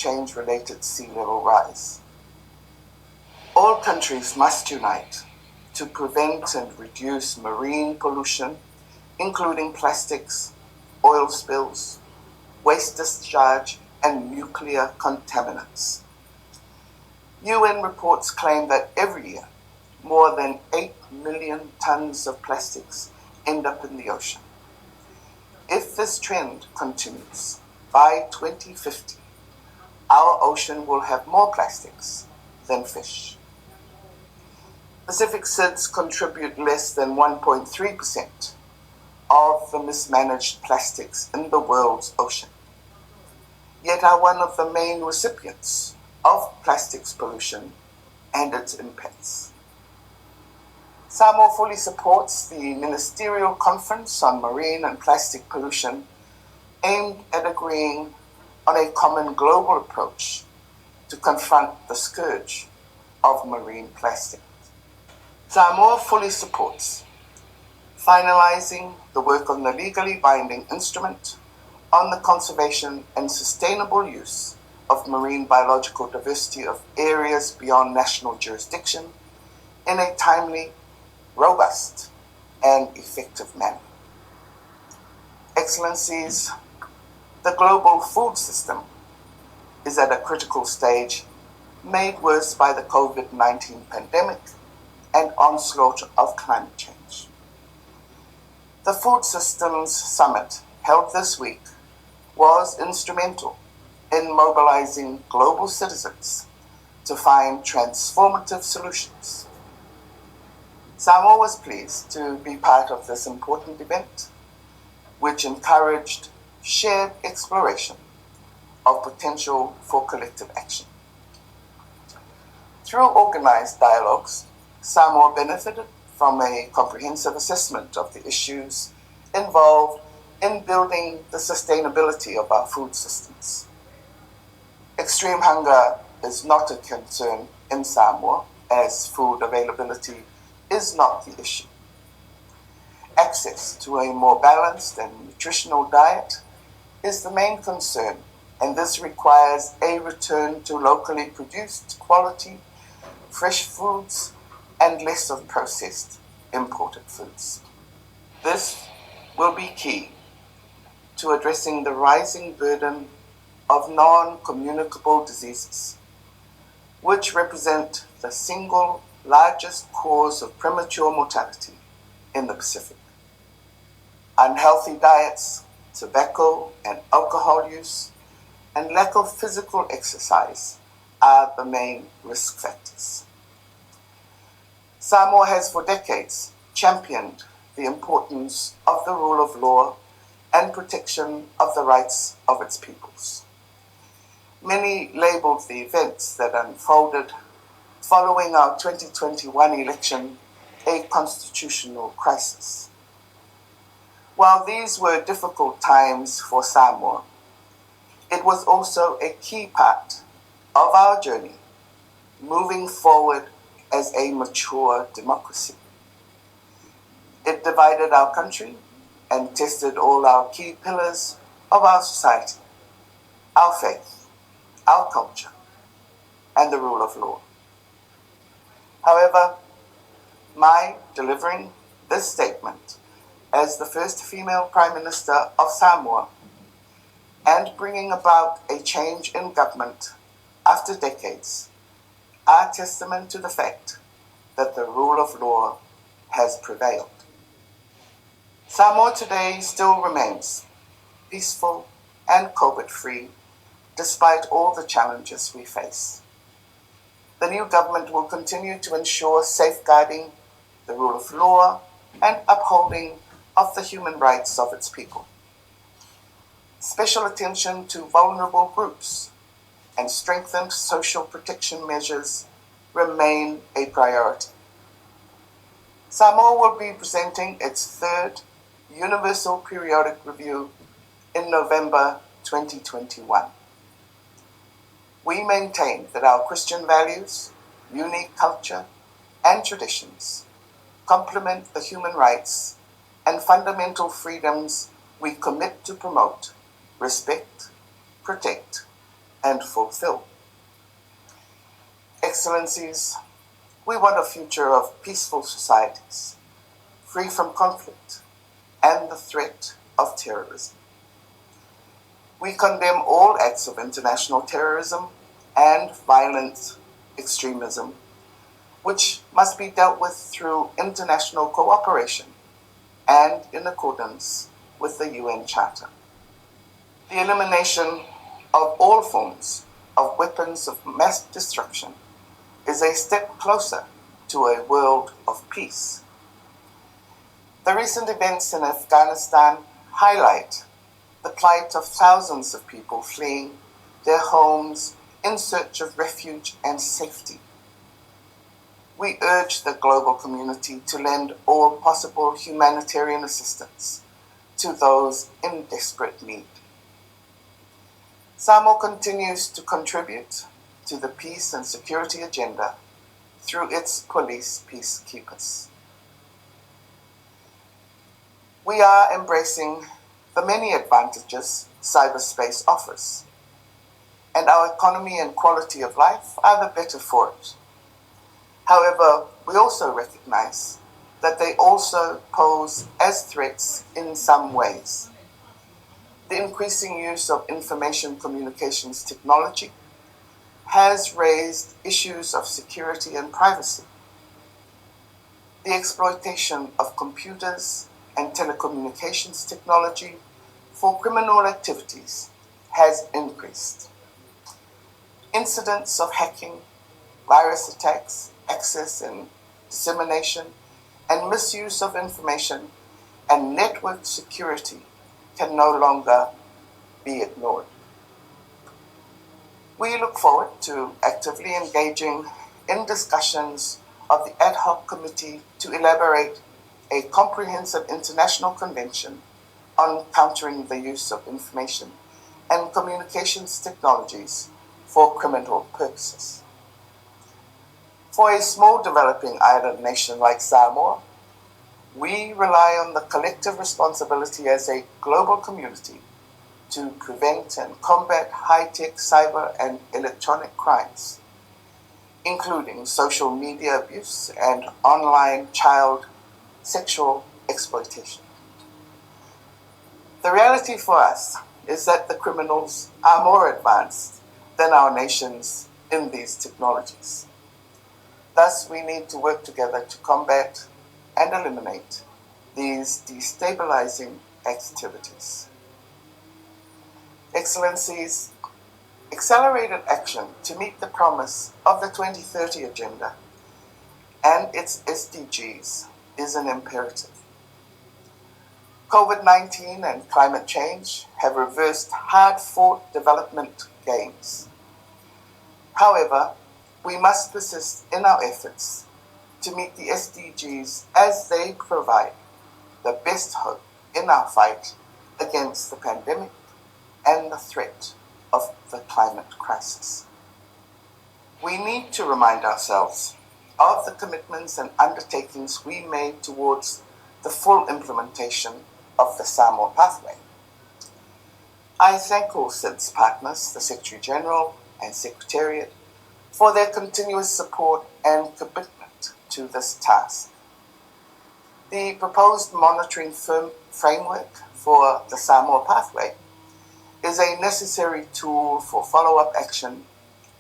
change-related sea level rise. All countries must unite to prevent and reduce marine pollution, including plastics, oil spills, waste discharge, and nuclear contaminants. UN reports claim that every year, more than 8 million tons of plastics end up in the ocean. If this trend continues, by 2050, our ocean will have more plastics than fish. Pacific SIDS contribute less than 1.3% of the mismanaged plastics in the world's ocean, yet are one of the main recipients of plastics pollution and its impacts. Samoa fully supports the Ministerial Conference on Marine and Plastic Pollution aimed at agreeing on a common global approach to confront the scourge of marine plastic. Samoa fully supports finalizing the work on the legally binding instrument on the conservation and sustainable use of marine biological diversity of areas beyond national jurisdiction in a timely, robust, and effective manner. Excellencies, the global food system is at a critical stage, made worse by the COVID-19 pandemic and onslaught of climate change. The Food Systems Summit held this week was instrumental in mobilizing global citizens to find transformative solutions. Samoa was pleased to be part of this important event, which encouraged shared exploration of potential for collective action. Through organized dialogues, Samoa benefited from a comprehensive assessment of the issues involved in building the sustainability of our food systems. Extreme hunger is not a concern in Samoa, as food availability is not the issue. Access to a more balanced and nutritional diet is the main concern, and this requires a return to locally produced quality, fresh foods, and less of processed imported foods. This will be key to addressing the rising burden of non-communicable diseases, which represent the single largest cause of premature mortality in the Pacific. Unhealthy diets, tobacco and alcohol use, and lack of physical exercise are the main risk factors. Samoa has for decades championed the importance of the rule of law and protection of the rights of its peoples. Many labeled the events that unfolded following our 2021 election a constitutional crisis. While these were difficult times for Samoa, it was also a key part of our journey moving forward as a mature democracy. It divided our country and tested all our key pillars of our society, our faith, our culture, and the rule of law. However, my delivering this statement as the first female Prime Minister of Samoa and bringing about a change in government after decades are testament to the fact that the rule of law has prevailed. Samoa today still remains peaceful and COVID-free despite all the challenges we face. The new government will continue to ensure safeguarding the rule of law and upholding of the human rights of its people. Special attention to vulnerable groups and strengthened social protection measures remain a priority. Samoa will be presenting its third Universal Periodic Review in November 2021. We maintain that our Christian values, unique culture, and traditions complement the human rights and fundamental freedoms we commit to promote, respect, protect, and fulfill. Excellencies, we want a future of peaceful societies, free from conflict and the threat of terrorism. We condemn all acts of international terrorism and violent extremism, which must be dealt with through international cooperation and in accordance with the UN Charter. The elimination of all forms of weapons of mass destruction is a step closer to a world of peace. The recent events in Afghanistan highlight the plight of thousands of people fleeing their homes in search of refuge and safety. We urge the global community to lend all possible humanitarian assistance to those in desperate need. SAMO continues to contribute to the peace and security agenda through its police peacekeepers. We are embracing the many advantages cyberspace offers, and our economy and quality of life are the better for it. However, we also recognize that they also pose as threats in some ways. The increasing use of information communications technology has raised issues of security and privacy. The exploitation of computers and telecommunications technology for criminal activities has increased. Incidents of hacking, virus attacks, access and dissemination, and misuse of information and network security can no longer be ignored. We look forward to actively engaging in discussions of the ad hoc committee to elaborate a comprehensive international convention on countering the use of information and communications technologies for criminal purposes. For a small developing island nation like Samoa, we rely on the collective responsibility as a global community to prevent and combat high-tech cyber and electronic crimes, including social media abuse and online child sexual exploitation. The reality for us is that the criminals are more advanced than our nations in these technologies. Thus, we need to work together to combat and eliminate these destabilizing activities. Excellencies, accelerated action to meet the promise of the 2030 Agenda and its SDGs is an imperative. COVID-19 and climate change have reversed hard-fought development gains. However, we must persist in our efforts to meet the SDGs as they provide the best hope in our fight against the pandemic and the threat of the climate crisis. We need to remind ourselves of the commitments and undertakings we made towards the full implementation of the Samoa Pathway. I thank all SIDS partners, the Secretary General and Secretariat, for their continuous support and commitment to this task. The proposed monitoring framework for the Samoa Pathway is a necessary tool for follow-up action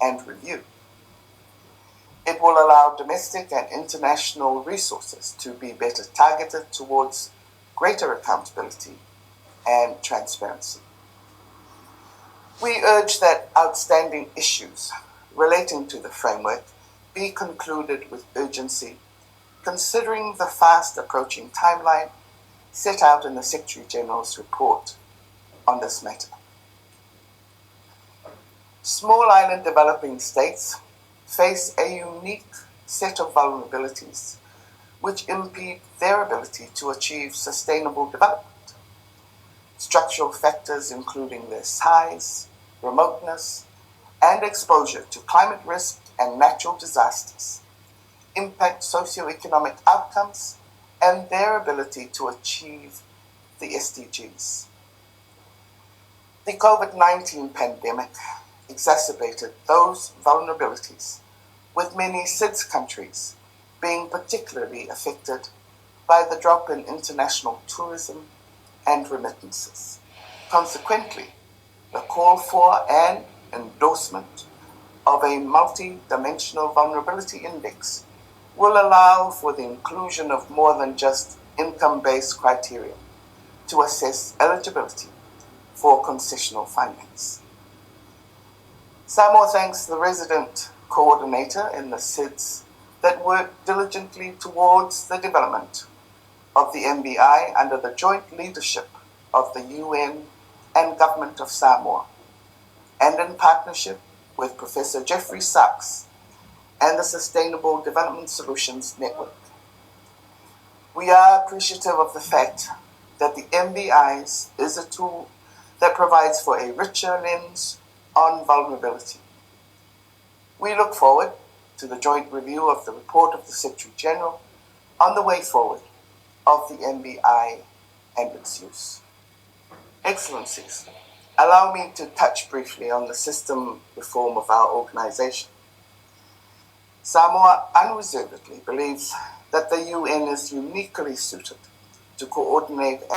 and review. It will allow domestic and international resources to be better targeted towards greater accountability and transparency. We urge that outstanding issues relating to the framework be concluded with urgency, considering the fast approaching timeline set out in the Secretary General's report on this matter. Small island developing states face a unique set of vulnerabilities which impede their ability to achieve sustainable development. Structural factors including their size, remoteness, and exposure to climate risk and natural disasters impact socioeconomic outcomes and their ability to achieve the SDGs. The COVID-19 pandemic exacerbated those vulnerabilities, with many SIDS countries being particularly affected by the drop in international tourism and remittances. Consequently, the call for and endorsement of a multi-dimensional vulnerability index will allow for the inclusion of more than just income-based criteria to assess eligibility for concessional finance. Samoa thanks the resident coordinator in the SIDS that worked diligently towards the development of the MBI under the joint leadership of the UN and Government of Samoa, and in partnership with Professor Jeffrey Sachs and the Sustainable Development Solutions Network. We are appreciative of the fact that the MBIs is a tool that provides for a richer lens on vulnerability. We look forward to the joint review of the report of the Secretary General on the way forward of the MBI and its use. Excellencies, allow me to touch briefly on the system reform of our organization. Samoa unreservedly believes that the UN is uniquely suited to coordinate